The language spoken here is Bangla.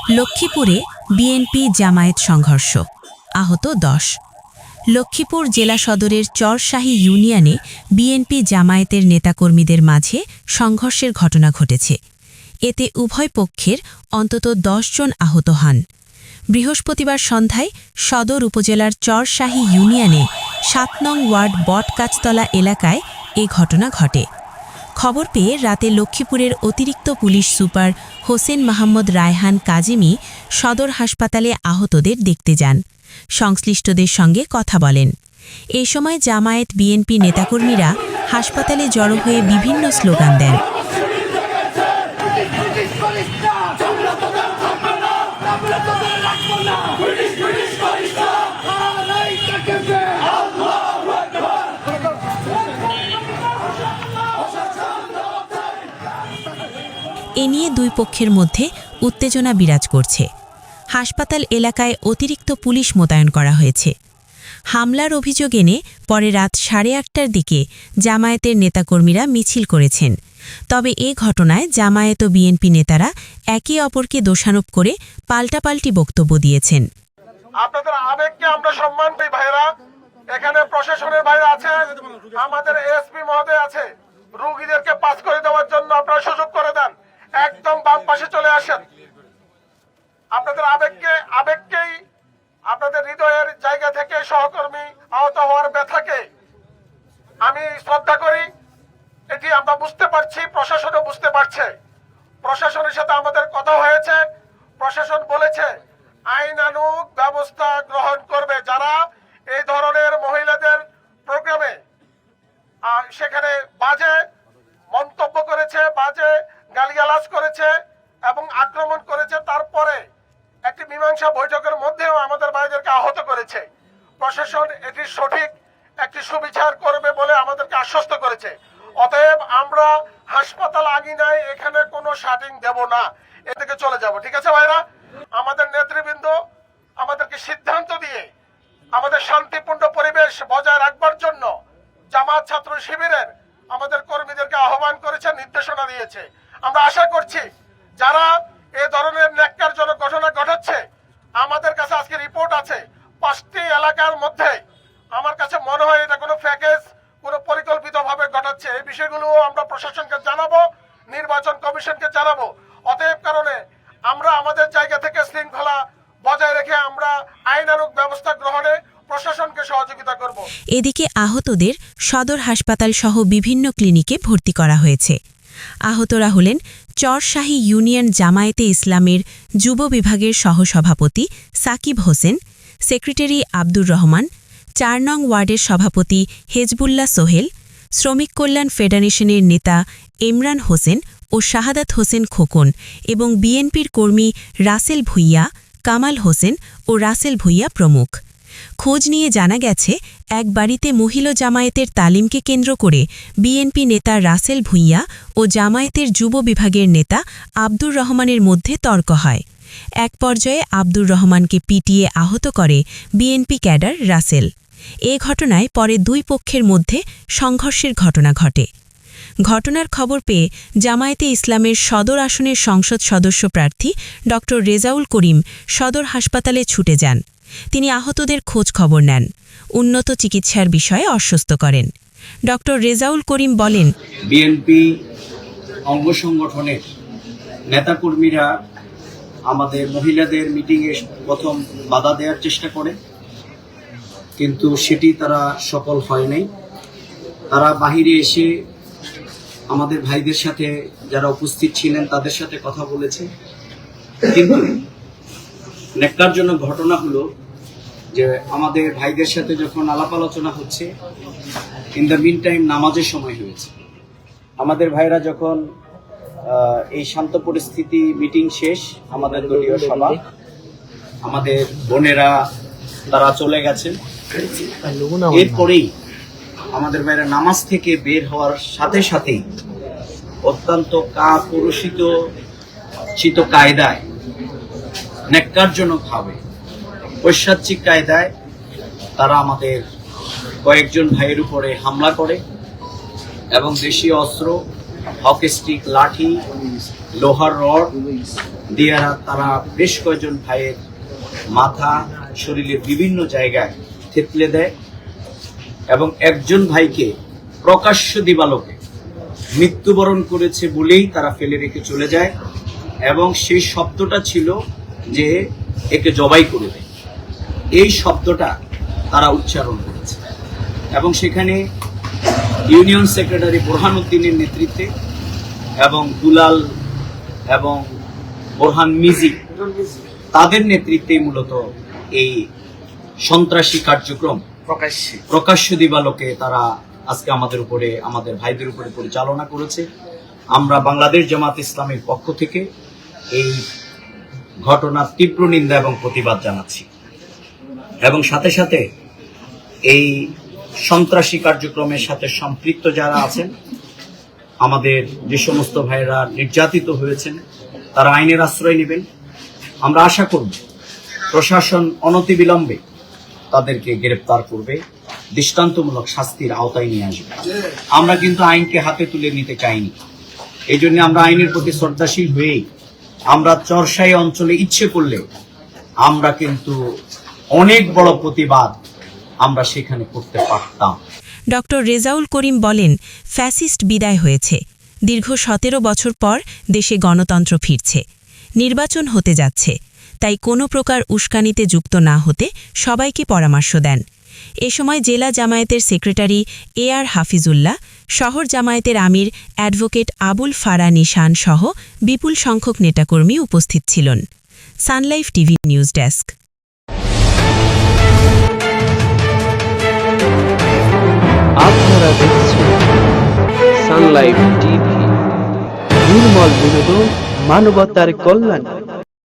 লক্ষ্মীপুরে বিএনপি জামায়াত সংঘর্ষ, আহত 10। লক্ষ্মীপুর জেলা সদরের চরশাহী ইউনিয়নে বিএনপি জামায়াতের নেতাকর্মীদের মাঝে সংঘর্ষের ঘটনা ঘটেছে। এতে উভয় পক্ষের অন্তত 10 জন আহত হন। বৃহস্পতিবার সন্ধ্যায় সদর উপজেলার চরশাহী ইউনিয়নে 7 নং ওয়ার্ড বটগাছতলা এলাকায় এ ঘটনা ঘটে। খবর পেয়ে রাতে লক্ষ্মীপুরের অতিরিক্ত পুলিশ সুপার হোসেন মাহমুদ রায়হান কাজিমি সদর হাসপাতালে আহতদের দেখতে যান, সংশ্লিষ্টদের সঙ্গে কথা বলেন। এ সময় জামায়াত বিএনপি নেতাকর্মীরা হাসপাতালে জড়ো হয়ে বিভিন্ন স্লোগান দেন। এ নিয়ে দুই পক্ষের মধ্যে উত্তেজনা বিরাজ করছে। হাসপাতাল এলাকায় অতিরিক্ত পুলিশ মোতায়েন করা হয়েছে। হামলার অভিযোগ এনে পরে রাত 8:30টার দিকে জামায়াতের নেতাকর্মীরা মিছিল করেছেন। তবে এ ঘটনায় জামায়াত ও বিএনপি নেতারা একে অপরকে দোষারোপ করে পাল্টাপাল্টি বক্তব্য দিয়েছেন। আপনাদের আবেগকে আমরা সম্মান করি ভাইরা। এখানে প্রশাসনের ভাইরা আছে, আমাদের এসপি মহোদয় আছে। রোগীদেরকে পাস করে দেওয়ার জন্য আপনারা সুযোগ করে দেন, একদম বাম পাশে চলে আসেন। আপনাদের আবেগকেই আপনাদের হৃদয়ের জায়গা থেকে সহকর্মী আহত হওয়ার ব্যথাকে আমি শ্রদ্ধা করি। এটি আমরা বুঝতে পারছি, প্রশাসনও বুঝতে পারছে। প্রশাসনের সাথে আমাদের কথা হয়েছে, প্রশাসন বলেছে আইনানুগ ব্যবস্থা গ্রহণ করবে। যারা এই ধরনের মহিলাদের প্রোগ্রামে সেখানে বাজে মন্তব্য করেছে, বাজে গালিগালাজ করেছে এবং আক্রমণ করেছে, তারপরে একটি মীমাংসা বৈঠকের মধ্যেও আমাদের ভাইদেরকে আহত করেছে, প্রশাসন এটি সঠিক একটি সুবিচার করবে বলে আমাদেরকে আশ্বস্ত করেছে। অতএব আমরা হাসপাতাল আঙিনায় এখানে কোনো শাটিং দেব না, এ থেকে চলে যাব। ঠিক আছে ভাইরা? আমাদের নেতৃবৃন্দ আমাদেরকে সিদ্ধান্ত দিয়ে আমাদের শান্তিপূর্ণ পরিবেশ বজায় রাখবার জন্য জামাত ছাত্র শিবিরের আমাদের কর্মীদেরকে আহ্বান করেছে, নির্দেশনা দিয়েছে। আমরা আশা করছি যারা এই ধরনের ন্যাক্কারজনক ঘটনা ঘটাচ্ছে, আমাদের কাছে আজকে রিপোর্ট আছে 5টি এলাকার মধ্যে। আমার কাছে মনে হয় এটা কোনো প্যাকেজ, কোনো পরিকল্পিতভাবে ঘটাচ্ছে। এই বিষয়গুলো আমরা প্রশাসনকে জানাবো, নির্বাচন কমিশনকে জানাবো। অতএব কারণে আমরা আমাদের জায়গা থেকে শৃঙ্খলা বজায় রেখে আমরা আইনানুগ ব্যবস্থা গ্রহণে প্রশাসনকে সহযোগিতা করব। এদিকে আহতদের সদর হাসপাতাল সহ বিভিন্ন ক্লিনিকে ভর্তি করা হয়েছে। আহতরা হলেন চরশাহী ইউনিয়ন জামায়াতে ইসলামের যুব বিভাগের সহসভাপতি সাকিব হোসেন, সেক্রেটারি আব্দুর রহমান, 4 নং ওয়ার্ডের সভাপতি হেজবুল্লাহ সোহেল, শ্রমিক কল্যাণ ফেডারেশনের নেতা ইমরান হোসেন ও শাহাদাত হোসেন খোকন এবং বিএনপির কর্মী রাসেল ভুইয়া, কামাল হোসেন ও রাসেল ভুইয়া প্রমুখ। খোঁজ নিয়ে জানা গেছে, এক বাড়িতে মহিলা জামায়াতের তালিমকে কেন্দ্র করে বিএনপি নেতা রাসেল ভুইয়া ও জামায়াতের যুব বিভাগের নেতা আব্দুর রহমানের মধ্যে তর্ক হয়। এক পর্যায়ে আব্দুর রহমানকে পিটিয়ে আহত করে বিএনপি ক্যাডার রাসেল। এ ঘটনায় পরে দুই পক্ষের মধ্যে সংঘর্ষের ঘটনা ঘটে। ঘটনার খবর পেয়ে জামায়াতে ইসলামের সদর আসনের সংসদ সদস্য প্রার্থী ড রেজাউল করিম সদর হাসপাতালে ছুটে যান। তিনি আহতদের খোঁজ খবর নেন, উন্নত চিকিৎসার বিষয়ে আশ্বস্ত করেন। ড রেজাউল করিম বলেন, বিএনপি অঙ্গ সংগঠনের নেতাকর্মীরা আমাদের মহিলাদের মিটিংয়ে প্রথম বাধা দেওয়ার চেষ্টা করে, কিন্তু সেটি তারা সফল হয় নাই। তারা বাহিরে এসে আমাদের ভাইদের সাথে যারা উপস্থিত ছিলেন তাদের সাথে কথা বলেছে, কিন্তু ন্যাক্কারজনক ঘটনা হলো যে আমাদের ভাইদের সাথে যখন আলাপ আলোচনা হচ্ছে, ইন দ্য মিন টাইম নামাজের সময় হয়েছে। আমাদের ভাইরা যখন এই শান্ত পরিস্থিতি মিটিং শেষ, আমাদের দলীয় সভা, আমাদের বোনেরা তারা চলে গেছেন। এরপরেই আমাদের ভাইরা নামাজ থেকে বের হওয়ার সাথে সাথেই অত্যন্ত কাপুরুষিত কায়দায়, ন্যাক্কারজনকভাবে, ঐশাচ্ছিক কায়দায় তারা আমাদের কয়েকজন ভাইয়ের উপরে হামলা করে এবং দেশীয় অস্ত্র, হকি স্টিক, লাঠি, লোহার রড দিয়ারা তারা বেশ কয়েকজন ভাইয়ের মাথা শরীরের বিভিন্ন জায়গায় থেতলে দেয় এবং একজন ভাইকে প্রকাশ্য দিবালোকে মৃত্যুবরণ করেছে বলেই তারা ফেলে রেখে চলে যায় এবং সেই শব্দটা ছিল যে একে জবাই করে দেয়। এই শব্দটা তারা উচ্চারণ করেছে এবং সেখানে ইউনিয়ন সেক্রেটারি বোরহান উদ্দিনের নেতৃত্বে এবং দুলাল এবং বোরহান মিজি তাদের নেতৃত্বেই মূলত এই সন্ত্রাসী কার্যক্রম প্রকাশ্য দিবালোকে তারা আজকে আমাদের ভাইদের উপরে পরিচালনা করেছে। আমরা বাংলাদেশ জামাত ইসলামের পক্ষ থেকে এই ঘটনার তীব্র নিন্দা এবং প্রতিবাদ জানাচ্ছি এবং সাথে সাথে এই সন্ত্রাসী কার্যক্রমের সাথে সম্পৃক্ত যারা আছেন, আমাদের যে সমস্ত ভাইয়েরা নির্যাতিত হয়েছেন, তারা আইনের আশ্রয় নেবেন। আমরা আশা করব প্রশাসন অনতিবিলম্বে তাদেরকে গ্রেপ্তার করবে, দৃষ্টান্তমূলক শাস্তির আওতায় নিয়ে আসবে। আমরা কিন্তু আইনকে হাতে তুলে নিতে চাইনি। এই জন্য আমরা আইনের প্রতি শ্রদ্ধাশীল হয়েই আমরা চরসাই অঞ্চলে ইচ্ছে করলে আমরা কিন্তু অনেক বড় প্রতিবাদ আমরা সেখানে করতে পারতাম। ডক্টর রেজাউল করিম বলেন, ফ্যাসিস্ট বিদায় হয়েছে। দীর্ঘ 17 বছর পর দেশে গণতন্ত্র ফিরছে, নির্বাচন হতে যাচ্ছে। তাই কোনো প্রকার উস্কানিতে যুক্ত না হতে সবাইকে পরামর্শ দেন। এ সময় জেলা জামায়াতের সেক্রেটারি AR হাফিজুল্লাহ, শহর জামায়াতের আমির অ্যাডভোকেট আবুল ফারা নিশান সহ বিপুল সংখ্যক নেতাকর্মী উপস্থিত ছিলেন। Sun Life TV news desk. আপনারা দেখছেন সানলাইফ টিভি, নির্মল বিনোদন, মানবতার কল্যাণ।